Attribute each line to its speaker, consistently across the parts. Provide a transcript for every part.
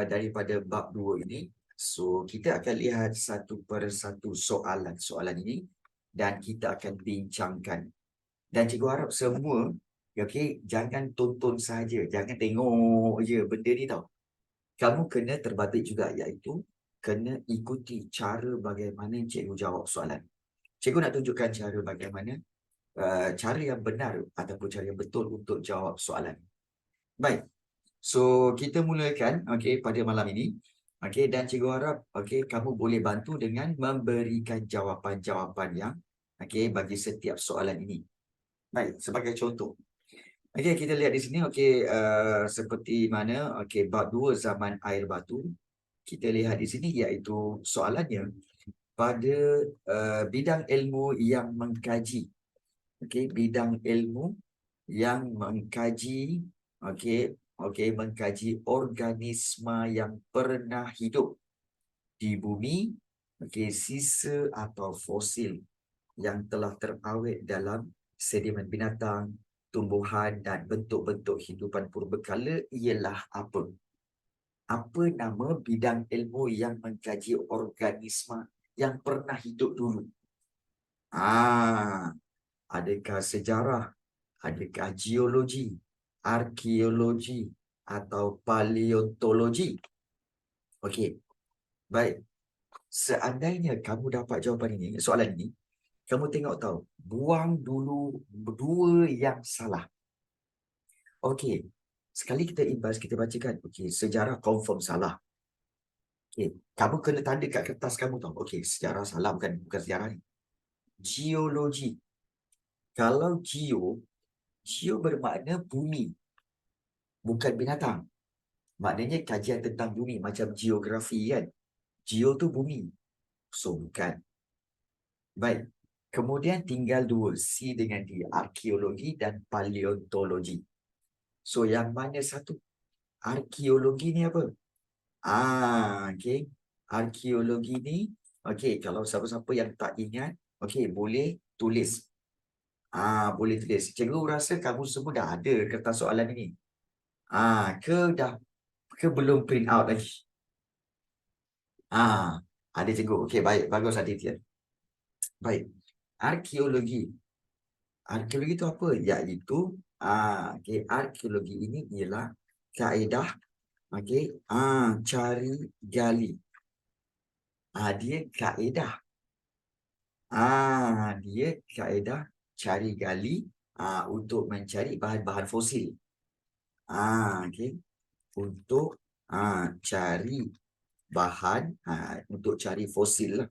Speaker 1: daripada bab 2 ini. So, kita akan lihat satu persatu soalan ini dan kita akan bincangkan. Dan cikgu harap semua, okey, jangan tonton saja, jangan tengok je benda ni tau. Kamu kena terbabit juga, iaitu kena ikuti cara bagaimana cikgu jawab soalan. Cikgu nak tunjukkan cara bagaimana cara yang benar ataupun cara yang betul untuk jawab soalan. Baik. So, kita mulakan pada malam ini. Dan cikgu harap kamu boleh bantu dengan memberikan jawapan-jawapan yang bagi setiap soalan ini. Baik, sebagai contoh. Kita lihat di sini seperti mana bab 2 zaman air batu. Kita lihat di sini iaitu soalannya pada bidang ilmu yang mengkaji. Bidang ilmu yang mengkaji mengkaji organisma yang pernah hidup di bumi, sisa atau fosil yang telah terawet dalam sedimen binatang, tumbuhan dan bentuk-bentuk hidupan purbakala ialah apa? Apa nama bidang ilmu yang mengkaji organisma yang pernah hidup dulu? Adakah sejarah? Adakah geologi, arkeologi atau paleontologi? Okey, baik. Seandainya kamu dapat jawapan ini, soalan ini, kamu tengok tahu, buang dulu dua yang salah. Okey, sekali kita imbas, kita bacakan. Okey, sejarah confirm salah. Okey, kamu kena tanda kat kertas kamu tahu. Okey, sejarah salah, bukan sejarah ni. Geologi. Kalau geo bermakna bumi, bukan binatang. Maknanya kajian tentang bumi, macam geografi kan. Geo tu bumi. So, bukan. Baik. Kemudian tinggal dua, C dengan D. Arkeologi dan paleontologi. So, yang mana satu? Arkeologi ni apa? Arkeologi ni, kalau siapa-siapa yang tak ingat, boleh tulis. Boleh tulis. Cikgu rasa kamu semua dah ada kertas soalan ini. Ke belum print out lagi? Ada cikgu. Okey, baik. Bagus Aditya. Baik. Arkeologi. Arkeologi itu apa? Iaitu, arkeologi ini ialah kaedah, cari gali. Dia kaedah. Dia kaedah cari gali untuk mencari bahan-bahan fosil. Untuk cari bahan, untuk cari fosil lah.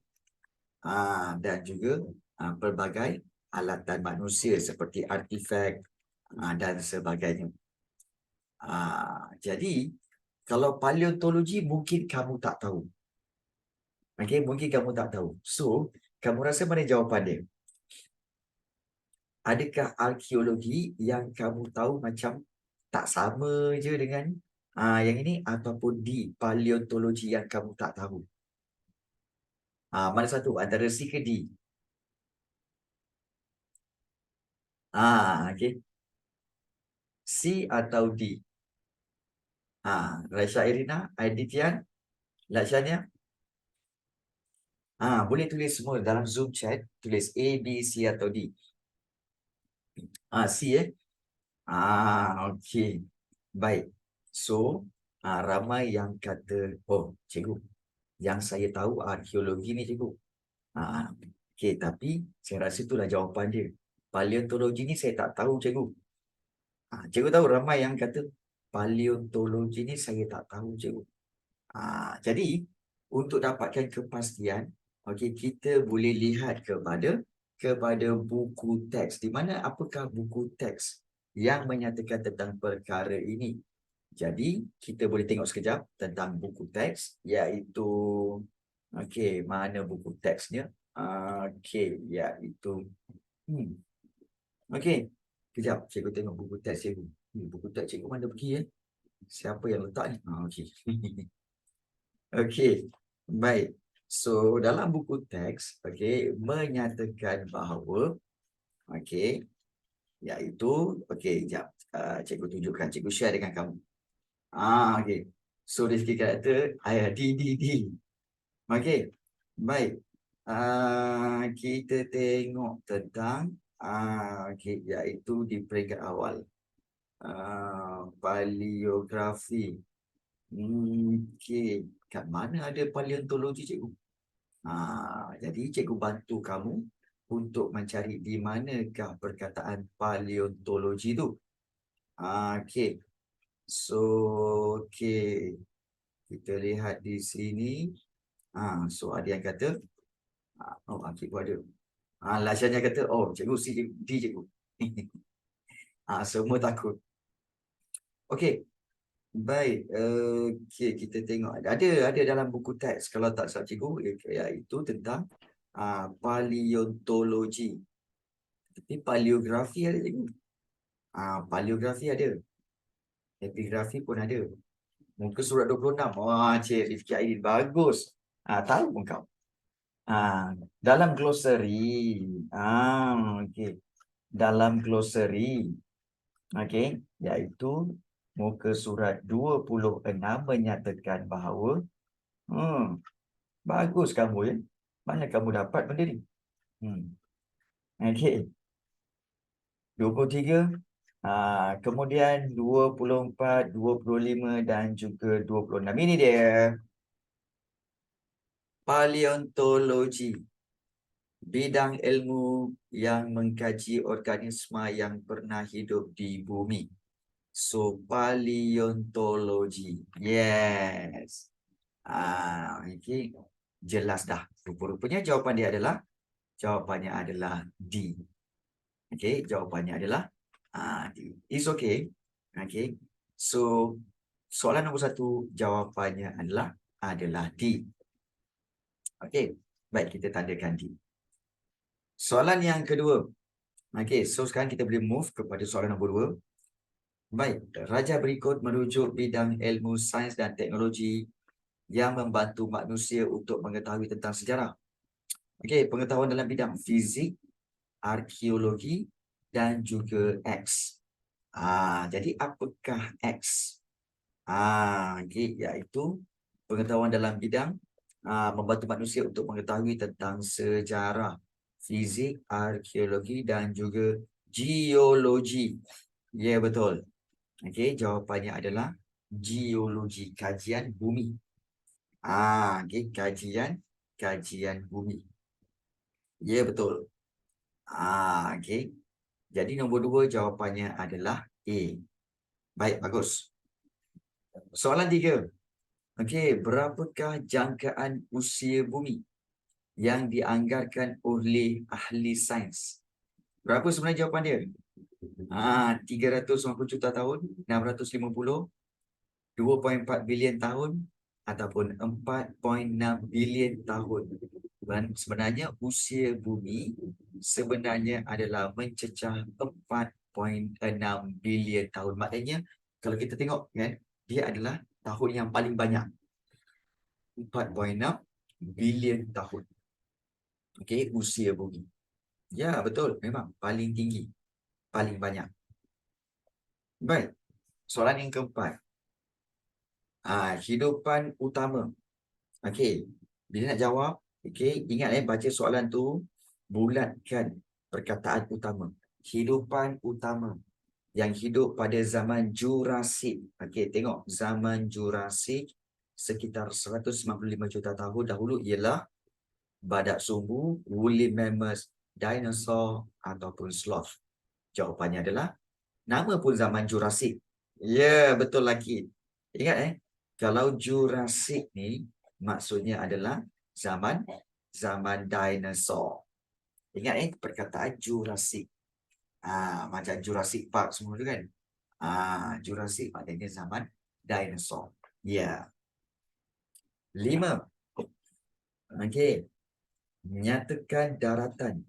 Speaker 1: Dan juga pelbagai alatan manusia seperti artifak dan sebagainya. Jadi, kalau paleontologi mungkin kamu tak tahu. Mungkin kamu tak tahu. So, kamu rasa mana jawapan dia? Adakah arkeologi yang kamu tahu macam tak sama je dengan yang ini, ataupun di paleontologi yang kamu tak tahu? Mana satu? Antara C ke D? C atau D? Raisya Irina, Adityan, Lakshania. Boleh tulis semua dalam Zoom chat, tulis A, B, C atau D. C okey. Baik. So, ramai yang kata, oh, cikgu, yang saya tahu arkeologi ni cikgu. Tapi saya rasa itulah jawapan dia. Paleontologi ni saya tak tahu cikgu. Cikgu tahu ramai yang kata paleontologi ni saya tak tahu cikgu. Jadi, untuk dapatkan kepastian, kita boleh lihat kepada buku teks. Di mana apakah buku teks yang menyatakan tentang perkara ini? Jadi, kita boleh tengok sekejap tentang buku teks, iaitu, mana buku teksnya? Iaitu, kejap, cikgu tengok buku teks cikgu. Buku teks cikgu mana pergi ya? Siapa yang letak ni? Baik. So, dalam buku teks, menyatakan bahawa, iaitu, sekejap, cikgu tunjukkan, cikgu share dengan kamu. So dari segi karakter, D. Okey. Baik. Kita tengok tentang okey, iaitu di peringkat awal. Paleografi. Okey. Kat mana ada paleontologi, cikgu? Jadi cikgu bantu kamu untuk mencari di manakah perkataan paleontologi tu. Okey. So, okey. Kita lihat di sini. So ada yang kata, cikgu ada. Lasanya kata, cikgu D, cikgu. Semua takut. Okey. Baik. Okey, kita tengok. Ada dalam buku teks, kalau tak salah cikgu, iaitu tentang paleontologi. Tapi paleografi ada, cikgu. Paleografi ada. Epigrafi pun ada. Muka surat 26. Cik Rifki Aidin. Bagus. Tahu pun kau. Dalam glosari. Okey. Dalam glosari. Okey. Iaitu muka surat 26 menyatakan bahawa bagus kamu, ya. Mana kamu dapat benda ni? Okey. 23. Kemudian 24, 25 dan juga 26. Ini dia. Paleontologi. Bidang ilmu yang mengkaji organisma yang pernah hidup di bumi. So, paleontologi. Yes. Okay. Jelas dah. Rupa-rupanya jawapannya adalah D. Okay, jawapannya adalah D. It's okay. Okay. So, soalan nombor 1 jawapannya adalah D. Okay. Baik, kita tandakan D. Soalan yang kedua. Okay, so sekarang kita boleh move kepada soalan nombor 2. Baik, raja berikut merujuk bidang ilmu sains dan teknologi yang membantu manusia untuk mengetahui tentang sejarah. Okey, pengetahuan dalam bidang fizik, arkeologi dan juga X. Jadi apakah X? Okey, iaitu pengetahuan dalam bidang membantu manusia untuk mengetahui tentang sejarah, fizik, arkeologi dan juga geologi. Ya, betul. Okey, jawapannya adalah geologi, kajian bumi. Okey, kajian bumi. Ya, betul. Okey. Jadi nombor 2 jawapannya adalah A. Baik, bagus. Soalan 3. Okey, berapakah jangkaan usia bumi yang dianggarkan oleh ahli sains? Berapa sebenarnya jawapan dia? 350 juta tahun, 650, 2.4 bilion tahun ataupun 4.6 bilion tahun. Dan sebenarnya usia bumi sebenarnya adalah mencecah 4.6 bilion tahun. Maknanya kalau kita tengok kan, dia adalah tahun yang paling banyak. 4.6 bilion tahun. Okey, usia bumi. Ya, betul. Memang paling tinggi. Paling banyak. Baik. Soalan yang keempat. Hidupan utama. Okey. Bila nak jawab, okey, ingat baca soalan tu, bulatkan perkataan utama. Hidupan utama yang hidup pada zaman Jurasik. Okey, tengok zaman Jurasik sekitar 195 juta tahun dahulu ialah badak sumbu, woolly mammoth, dinosaur ataupun sloth. Jawapannya adalah nama pun zaman Jurasik. Ya, betul lagi. Ingat kalau Jurasik ni maksudnya adalah zaman dinosaur. Ingat perkataan Jurasik. Macam Jurassic Park semua tu kan. Jurassic maknanya zaman dinosaur. Ya. 5. Okey. Menyatakan daratan.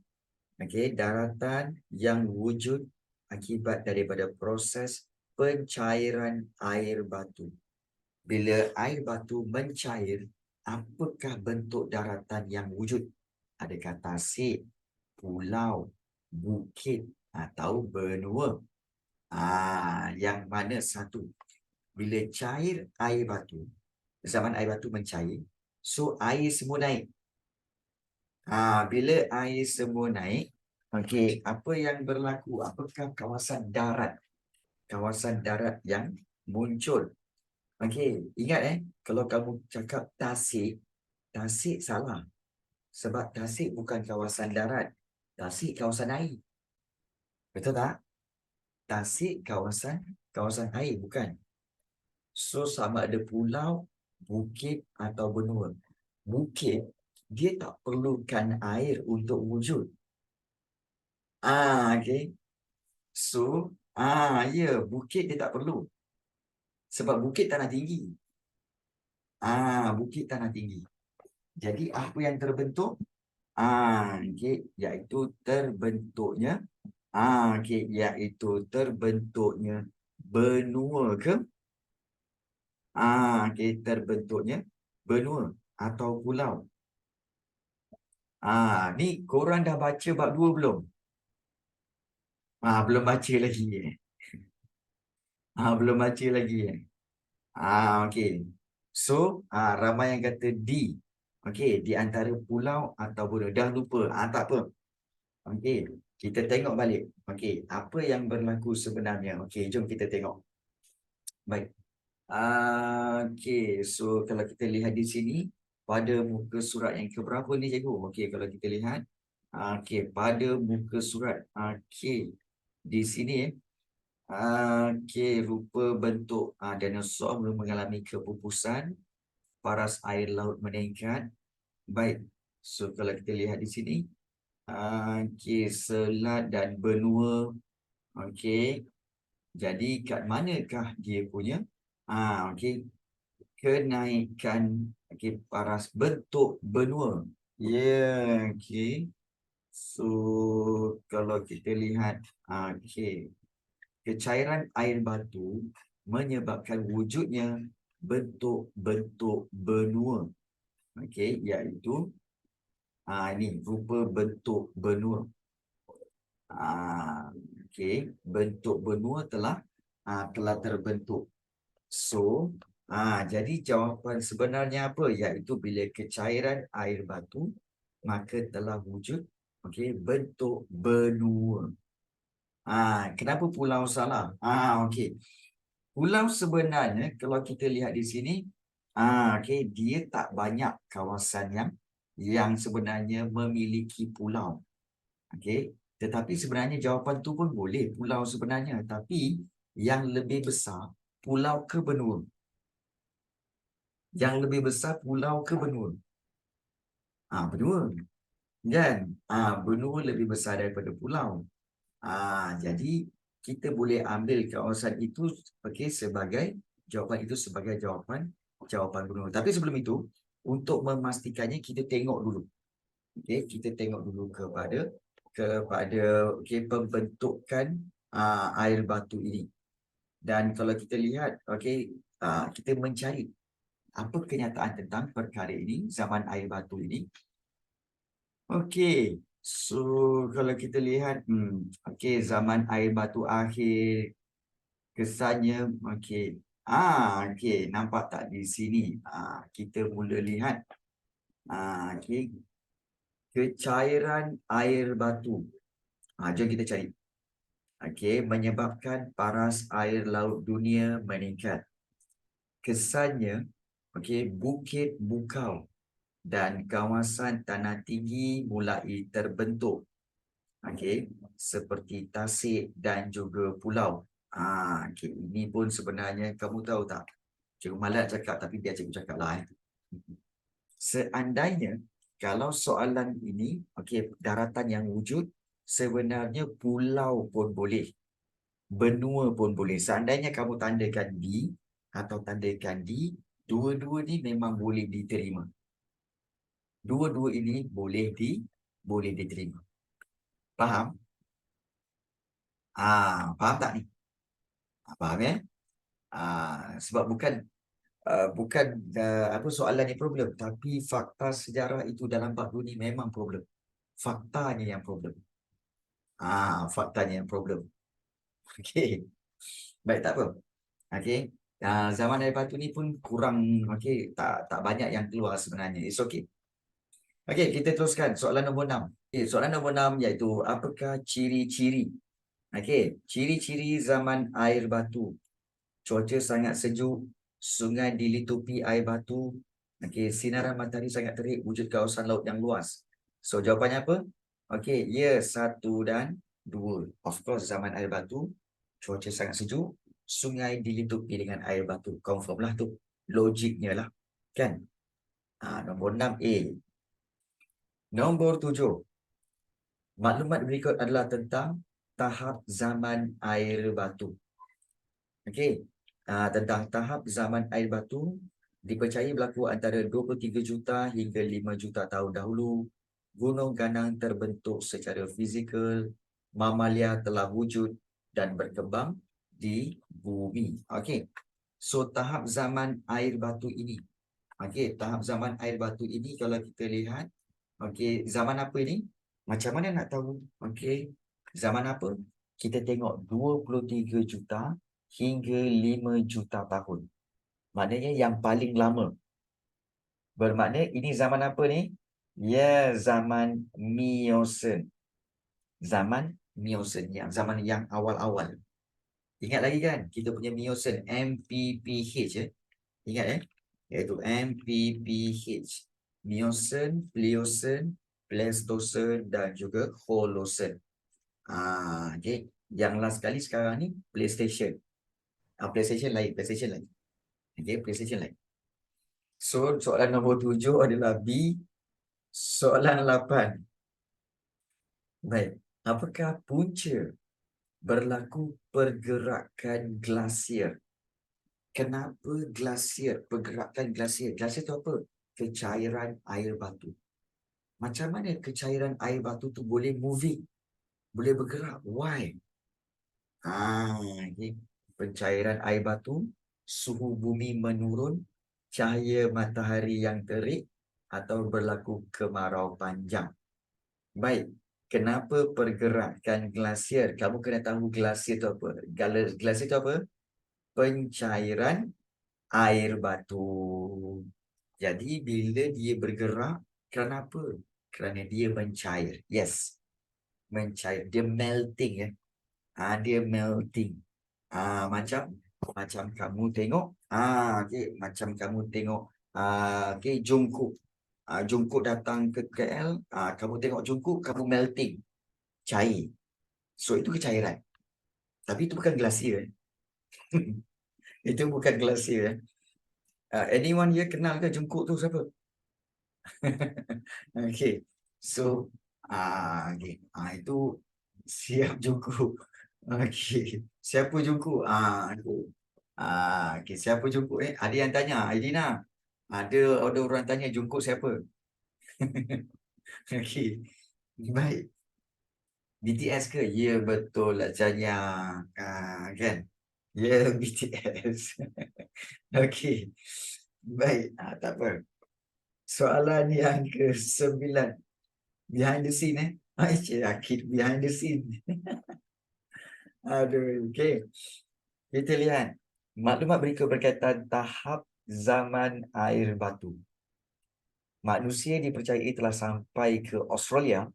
Speaker 1: Okey, daratan yang wujud akibat daripada proses pencairan air batu. Bila air batu mencair, apakah bentuk daratan yang wujud? Adakah tasik, pulau, bukit atau benua? Yang mana satu? bila cair air batu, zaman air batu mencair, so air semua naik. Bila air semua naik, okey, apa yang berlaku? Apakah kawasan darat? Kawasan darat yang muncul. Okey, ingat kalau kamu cakap tasik, tasik salah. Sebab tasik bukan kawasan darat. Tasik kawasan air. Betul tak? Tasik kawasan air, bukan. So, sama ada pulau, bukit atau benua. Bukit, dia tak perlukan air untuk wujud. Okay. So, ya, bukit dia tak perlu. Sebab bukit tanah tinggi. Bukit tanah tinggi. Jadi, apa yang terbentuk? Okay, iaitu terbentuknya. Okay, iaitu terbentuknya benua ke? Okay, terbentuknya benua atau pulau. Ni korang dah baca bab 2 belum? Belum baca lagi belum baca lagi okey. So, ramai yang kata D. Okey, di antara pulau atau benua. Dah lupa. Tak apa. Okey, kita tengok balik. Okey, apa yang berlaku sebenarnya? Okey, jom kita tengok. Baik. Okey, so kalau kita lihat di sini, pada muka surat yang keberapa ni cikgu? Okey, kalau kita lihat. Okey, pada muka surat. Okey, di sini okey, rupa bentuk dinosaur belum mengalami kepupusan, paras air laut meningkat. Baik, so kalau kita lihat di sini, okey, selat dan benua. Okey, jadi kat manakah dia punya okey, kenaikan paras bentuk benua. Okey. So kalau kita lihat okey, kecairan air batu menyebabkan wujudnya bentuk-bentuk benua. Okey, iaitu ini rupa bentuk benua. Okey, bentuk benua telah terbentuk. So, jadi jawapan sebenarnya apa? Iaitu bila kecairan air batu, maka telah wujud bentuk benua. Kenapa pulau salah? Okey. Pulau sebenarnya, kalau kita lihat di sini, okey, dia tak banyak kawasan yang sebenarnya memiliki pulau. Okey. Tetapi sebenarnya jawapan tu pun boleh pulau sebenarnya. Tapi yang lebih besar, pulau ke benua? Yang lebih besar pulau ke benua? Benua. Kan? Benua lebih besar daripada pulau. Jadi kita boleh ambil kawasan itu sebagai jawapan itu sebagai jawapan benua. Tapi sebelum itu, untuk memastikannya kita tengok dulu. Okey, kita tengok dulu kepada pembentukan air batu ini. Dan kalau kita lihat, kita mencari apa kenyataan tentang perkara ini, zaman air batu ini. Okey, so kalau kita lihat, zaman air batu akhir, kesannya, okey, nampak tak di sini? Kita mula lihat, kecairan air batu. Jom kita cari. Menyebabkan paras air laut dunia meningkat. Kesannya, bukit bukau dan kawasan tanah tinggi mulai terbentuk. Seperti tasik dan juga pulau. Ini pun sebenarnya kamu tahu tak? Cikgu malas cakap tapi biar cikgu cakap lah. Seandainya kalau soalan ini, daratan yang wujud, sebenarnya pulau pun boleh. Benua pun boleh. Seandainya kamu tandakan D atau tandakan D, dua-dua ni memang boleh diterima. Dua-dua ini boleh diterima. Faham? Faham tak ni? Faham ya? Sebab bukan soalan ni problem, tapi fakta sejarah itu dalam bab ni memang problem. Faktanya yang problem. Faktanya yang problem. Okey. Baik, tak apa. Okey. Zaman air batu ni pun kurang, okey, tak banyak yang keluar sebenarnya. It's okay. Okey, kita teruskan soalan nombor 6. Soalan nombor 6 iaitu apakah ciri-ciri? Okey, ciri-ciri zaman air batu. Cuaca sangat sejuk, sungai dilitupi air batu. Okey, sinaran matahari sangat terik, wujud kawasan laut yang luas. So jawapannya apa? Okey, ya 1 dan 2. Of course zaman air batu, cuaca sangat sejuk, sungai dilitupi dengan air batu. Confirm lah tu. Logiknya lah. Kan? Nombor 6A. Nombor 7. Maklumat berikut adalah tentang tahap zaman air batu. Okey. Tentang tahap zaman air batu, dipercayai berlaku antara 23 juta hingga 5 juta tahun dahulu. Gunung ganang terbentuk secara fizikal, mamalia telah wujud dan berkembang di bumi. Okey. So tahap zaman air batu ini. Okey, tahap zaman air batu ini kalau kita lihat, okey, zaman apa ini? Macam mana nak tahu? Okey, zaman apa? Kita tengok 23 juta hingga 5 juta tahun. Maknanya yang paling lama. Bermakna ini zaman apa ni? Ya, zaman Miocene. Zaman Miocene, zaman yang awal-awal. Ingat lagi kan? Kita punya Miocene, MPPH. Ingat iaitu MPPH. Miocene, Pliocene, Pleistocene dan juga Holocene. Okay. Yang last kali sekarang ni PlayStation. PlayStation lain. Okay, PlayStation lain. So, soalan nombor 7 adalah B. Soalan 8. Baik. Apakah punca berlaku pergerakan glasier? Kenapa glasier? Pergerakan glasier. Glasier tu apa? Kecairan air batu. Macam mana kecairan air batu tu boleh moving? Boleh bergerak? Why? Okay. Pencairan air batu, suhu bumi menurun, cahaya matahari yang terik, atau berlaku kemarau panjang. Baik, kenapa pergerakan glasier? Kamu kena tahu glasier itu apa? Glasier itu apa? Pencairan air batu. Jadi bila dia bergerak, kenapa? Kerana dia mencair. Yes, mencair. Dia melting. Dia melting. Macam kamu tengok. Okay. Macam kamu tengok. Okay, Jungkook. Jungkook datang ke KL. Kamu tengok Jungkook, kamu melting. Cair. So itu kecairan. Tapi itu bukan glasier. Itu bukan glasier. Anyone here kenal ke Jungkook tu siapa? Okay. So, okay. Itu siap Jungkook. Okay. Siapa Jungkook? Okay. Siapa Jungkook? Ada yang tanya, Aidina. Ada orang tanya Jungkook siapa? Okay. Baik. BTS ke? Ya, betul lah Chanya. Kan? Ya, BTS. Okay. Baik. Tak apa. Soalan yang ke-9. Behind the scene, Yakin behind the scene. Aduh, okay. Kita lihat. Maklumat berikut berkaitan tahap zaman air batu. Manusia dipercayai telah sampai ke Australia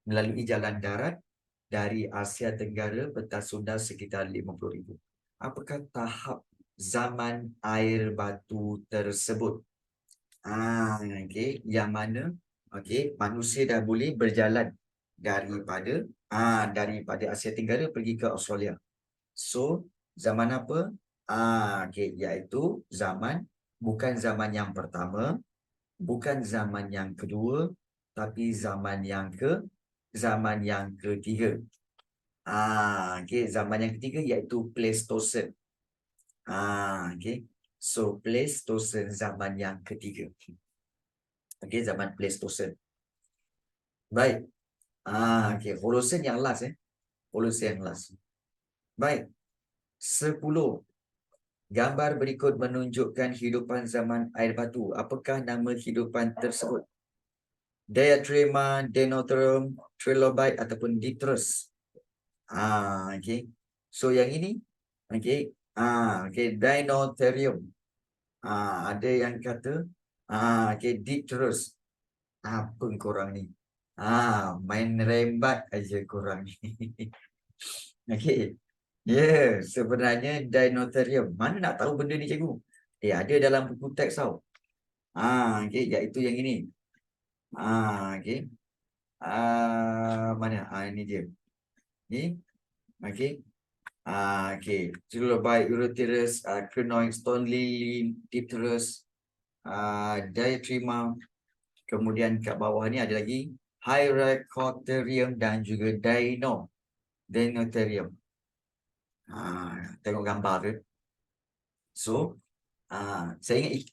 Speaker 1: melalui jalan darat dari Asia Tenggara pentas Sunda sekitar 50,000. Apakah tahap zaman air batu tersebut? Okay. Yang mana manusia dah boleh berjalan daripada Asia Tenggara pergi ke Australia. So, zaman apa? Iaitu bukan zaman yang pertama, bukan zaman yang kedua, tapi zaman yang ketiga. Zaman yang ketiga iaitu Pleistocene. So Pleistocene zaman yang ketiga. Zaman Pleistocene. Baik. Holocene yang last Holocene yang last. Baik. 10. Gambar berikut menunjukkan hidupan zaman air batu. Apakah nama hidupan tersebut? Diatrema, Denotherm, Trilobite ataupun Ditrus. So yang ini Okey, Dinotherium. Ada yang kata okey, Dipterus. Apa korang ni? Main rembat aja korang ni. Okey. Sebenarnya Dinotherium. Mana nak tahu benda ni cikgu? Ada dalam buku teks tau. Okey, iaitu yang ini. Okey. Mana? Ini dia. Ni. Okey. Okey. Trilobite, Eurypterus, Crinoid, Stone Lily, Dipterus, Diatrima. Kemudian kat bawah ni ada lagi Hyracotherium dan juga Dinotherium. Tengok gambar tu. So, saya ingat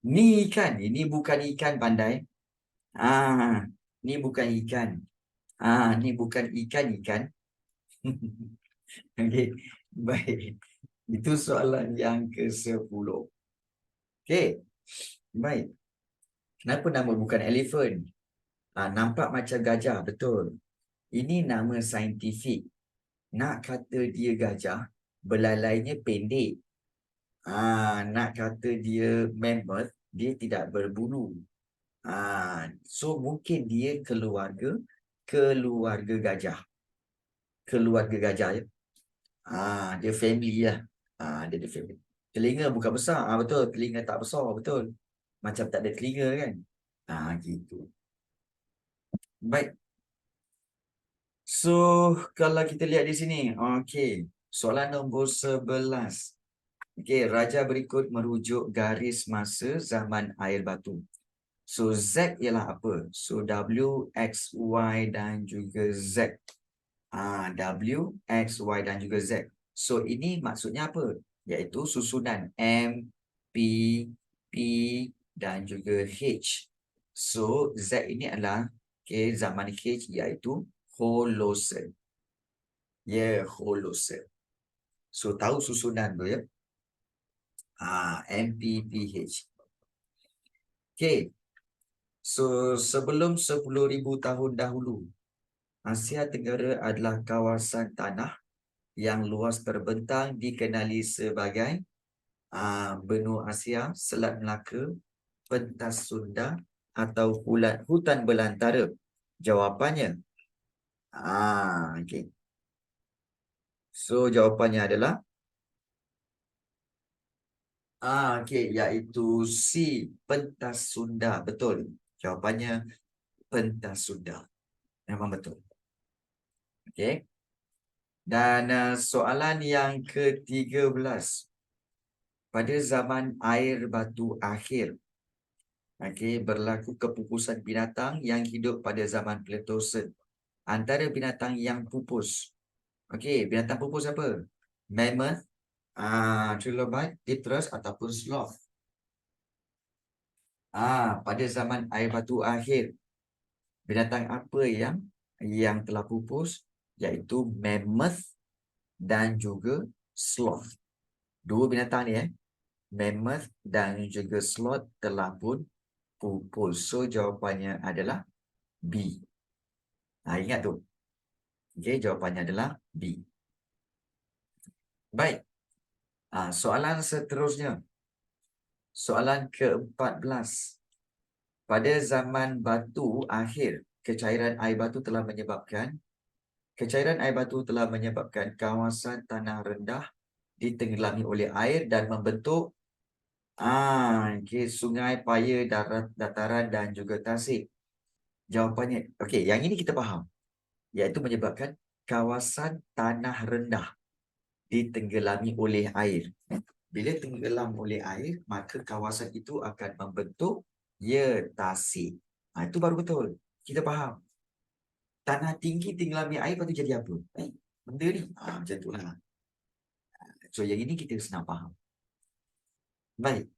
Speaker 1: ni ikan. Ini bukan ikan pandai. Ni bukan ikan. Ni bukan ikan. Okey, baik. Itu soalan yang ke-10. Okey, baik. Kenapa nama bukan elephant? Nampak macam gajah, betul. Ini nama saintifik. Nak kata dia gajah, belalainya pendek. Nak kata dia mammoth, dia tidak berbulu. So mungkin dia keluarga gajah. Keluarga gajah ya. Dia family lah. Dia family. Telinga bukan besar. Betul, telinga tak besar, betul. Macam tak ada telinga kan. Gitu. Baik. So, kalau kita lihat di sini, okey. Soalan nombor 11. Okey, raja berikut merujuk garis masa zaman air batu. So, Z ialah apa? So, W, X, Y dan juga Z. W, X, Y dan juga Z. So, ini maksudnya apa? Iaitu susunan M, P, P dan juga H. So, Z ini adalah zaman H iaitu Holocene. Holocene. So, tahu susunan tu ya. M, P, P, H. Okay. So, sebelum 10,000 tahun dahulu, Asia Tenggara adalah kawasan tanah yang luas terbentang dikenali sebagai benua Asia, Selat Melaka, pentas Sunda atau hutan belantara. Jawapannya. Okay. So, jawapannya adalah okey, iaitu C, pentas Sunda. Betul. Jawapannya pentas Sunda. Memang betul. Okey. Dan soalan yang ke-13. Pada zaman air batu akhir, berlaku kepupusan binatang yang hidup pada zaman Pleistocene. Antara binatang yang pupus. Binatang pupus apa? Mammoth, Trilobite, Dipterus ataupun sloth. Pada zaman air batu akhir, binatang apa yang telah pupus? Iaitu mammoth dan juga sloth. Dua binatang ni mammoth dan juga sloth telah pun pupus. So jawapannya adalah B. Ingat tu. Jawapannya adalah B. Baik. Soalan seterusnya. Soalan ke-14. Pada zaman batu akhir, kecairan air batu telah menyebabkan kawasan tanah rendah ditenggelami oleh air dan membentuk sungai, paya, dataran dan juga tasik. Jawapannya, yang ini kita faham. Iaitu menyebabkan kawasan tanah rendah ditenggelami oleh air. Bila tenggelam oleh air, maka kawasan itu akan membentuk tasik. Itu baru betul. Kita faham. Tanah tinggi tenggelami air, lepas tu jadi apa? Benda ni. Macam tu lah. So, yang ini kita senang faham. Baik.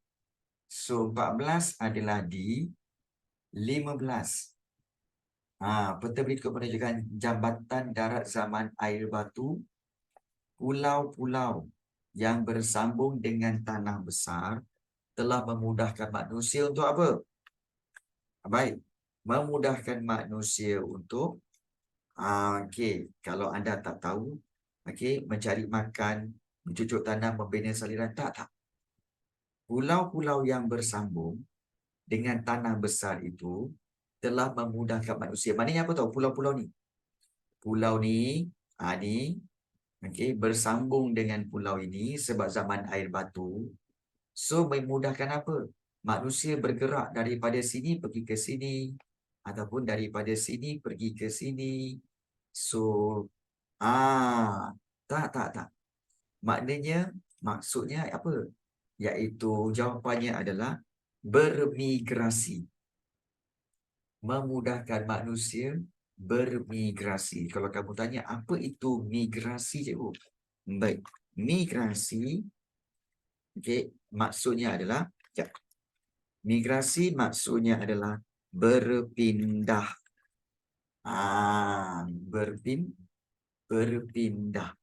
Speaker 1: So, 14 adalah di 15. Peta berikut menunjukkan jambatan darat zaman air batu. Pulau-pulau yang bersambung dengan tanah besar telah memudahkan manusia untuk apa? Baik. Memudahkan manusia untuk kalau anda tak tahu, mencari makan Mencucuk tanam, membina saliran. Tak. Pulau-pulau yang bersambung dengan tanah besar itu telah memudahkan manusia. Maknanya apa tahu pulau-pulau ni? Pulau ni, ni okey, bersambung dengan pulau ini sebab zaman air batu. So memudahkan apa? Manusia bergerak daripada sini pergi ke sini ataupun daripada sini pergi ke sini. So tak. Maknanya maksudnya apa? Iaitu jawapannya adalah bermigrasi. Memudahkan manusia bermigrasi. Kalau kamu tanya apa itu migrasi, cikgu? Baik, migrasi maksudnya adalah migrasi maksudnya adalah berpindah. Berpindah.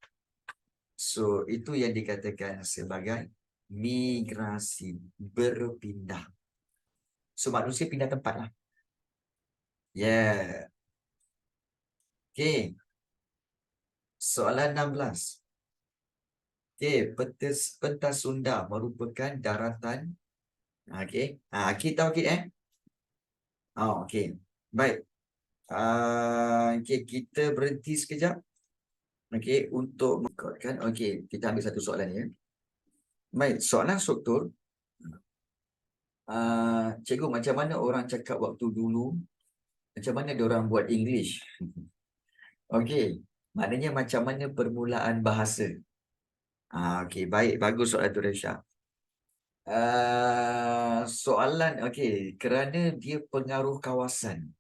Speaker 1: So itu yang dikatakan sebagai migrasi, berpindah. So manusia pindah tempat lah. Yeah. Okey. Soalan 16. Okey, pentas Sunda merupakan daratan. Okey. Kita okey okey. Baik. Okey, kita berhenti sekejap. Okey, untuk mengkodkan. Okey, kita ambil satu soalan ya. Baik, soalan struktur. Cikgu, macam mana orang cakap waktu dulu? Macam mana diorang buat English? Okey, maknanya macam mana permulaan bahasa? Okey, baik, bagus soalan tu, Resha. Soalan, okey, kerana dia pengaruh kawasan.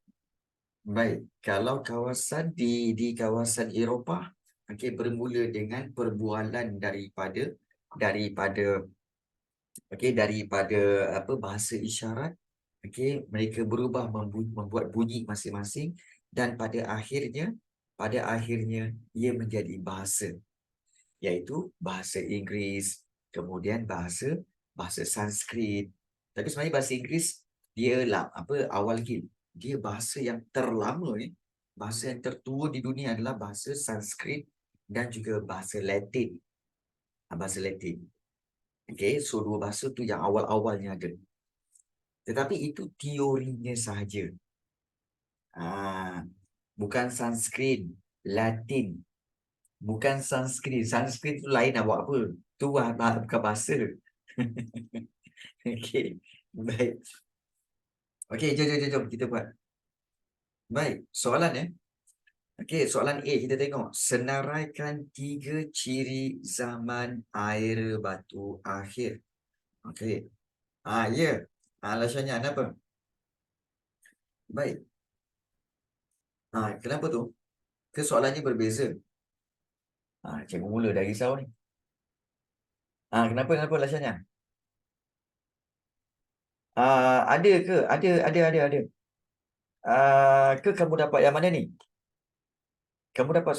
Speaker 1: Baik, kalau kawasan di kawasan Eropah, okey, bermula dengan perbualan daripada apa bahasa isyarat. Okey, mereka berubah membuat bunyi masing-masing dan pada akhirnya ia menjadi bahasa, iaitu bahasa Inggeris, kemudian bahasa Sanskrit. Tapi sebenarnya bahasa Inggeris dia awal lagi. Dia bahasa yang terlama ni, bahasa yang tertua di dunia adalah bahasa Sanskrit dan juga bahasa Latin. Bahasa Latin. Okey, so dua bahasa tu yang awal-awalnya ada. Tetapi itu teorinya sahaja. Bukan Sanskrit, Latin. Bukan Sanskrit. Sanskrit tu lain nak buat apa? Tu bukan bahasa. Okey, baik. Okey, jom kita buat. Baik, soalan ya. Okey, soalan A kita tengok. Senaraikan 3 ciri zaman air batu akhir. Okey. Ya. Alasannya apa? Baik. Kenapa tu? Soalannya berbeza. Cikgu mula dah risau ni. Kenapa alasannya? Ada ke? Ada. Ke kamu dapat yang mana ni? Kamu dapat